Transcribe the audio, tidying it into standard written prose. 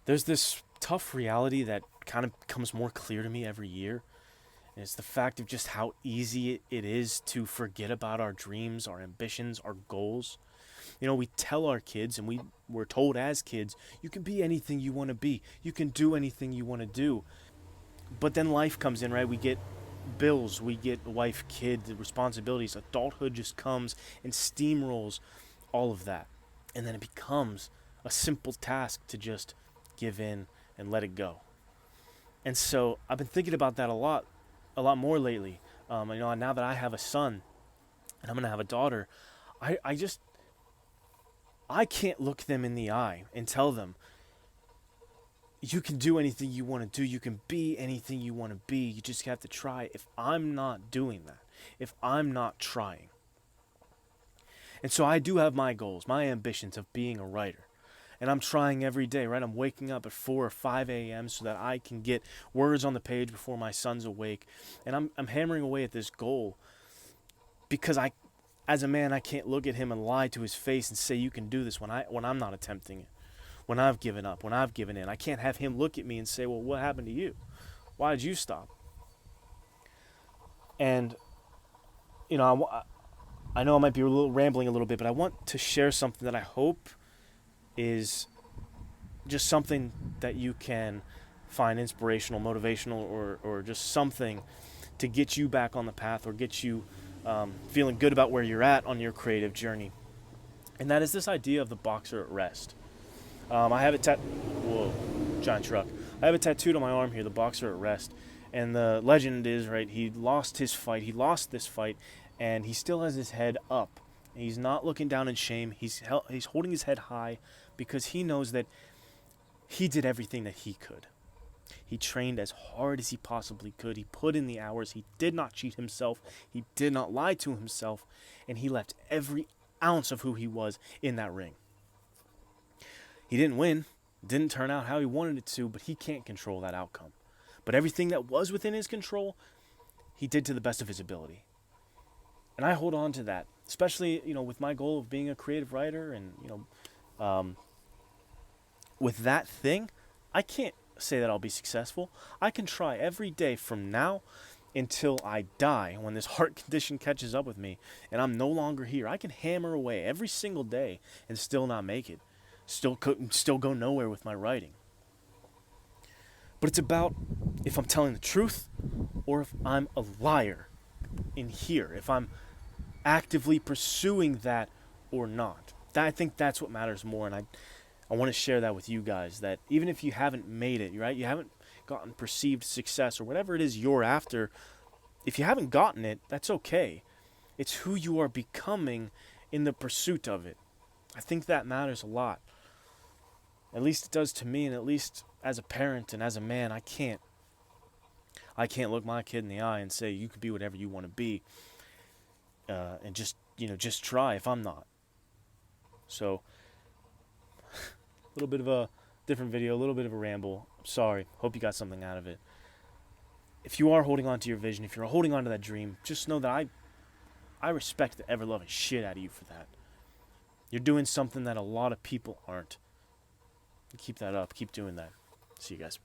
there's this tough reality that kind of becomes more clear to me every year. And it's the fact of just how easy it is to forget about our dreams, our ambitions, our goals. We tell our kids, and we're told as kids, you can be anything you want to be. You can do anything you want to do. But then life comes in, right? We get bills, we get wife, kid, responsibilities. Adulthood just comes and steamrolls all of that. And then it becomes a simple task to just give in and let it go. And so I've been thinking about that a lot more lately. Now that I have a son and I'm gonna have a daughter, I just I can't look them in the eye and tell them you can do anything you want to do. You can be anything you want to be. You just have to try. If I'm not doing that, if I'm not trying, and so I do have my goals, my ambitions of being a writer. And I'm trying every day, right? I'm waking up at 4 or 5 a.m. so that I can get words on the page before my son's awake. And I'm hammering away at this goal because as a man, I can't look at him and lie to his face and say you can do this when I'm not attempting it. When I've given up, when I've given in. I can't have him look at me and say, "Well, what happened to you? Why did you stop?" And I know I might be rambling a little bit, but I want to share something that I hope is just something that you can find inspirational, motivational, or just something to get you back on the path or get you feeling good about where you're at on your creative journey. And that is this idea of the boxer at rest. I have it Whoa, giant truck. I have it tattooed on my arm here, the boxer at rest. And the legend is, right, he lost his fight. He lost this fight, and he still has his head up. He's not looking down in shame. He's holding his head high because he knows that he did everything that he could. He trained as hard as he possibly could. He put in the hours. He did not cheat himself. He did not lie to himself. And he left every ounce of who he was in that ring. He didn't win. Didn't turn out how he wanted it to, but he can't control that outcome. But everything that was within his control, he did to the best of his ability. And I hold on to that, especially, with my goal of being a creative writer and, with that thing, I can't say that I'll be successful. I can try every day from now until I die when this heart condition catches up with me and I'm no longer here. I can hammer away every single day and still not make it. Still go nowhere with my writing. But it's about if I'm telling the truth or if I'm a liar in here, if I'm actively pursuing that or not. I think that's what matters more, and I want to share that with you guys, that even if you haven't made it, right? You haven't gotten perceived success or whatever it is you're after, if you haven't gotten it, that's okay. It's who you are becoming in the pursuit of it. I think that matters a lot. At least it does to me, and at least as a parent and as a man, I can't look my kid in the eye and say you can be whatever you want to be, and just try if I'm not. So, a little bit of a different video, a little bit of a ramble. I'm sorry. Hope you got something out of it. If you are holding on to your vision, if you're holding on to that dream, just know that I respect the ever-loving shit out of you for that. You're doing something that a lot of people aren't. Keep that up. Keep doing that. See you guys.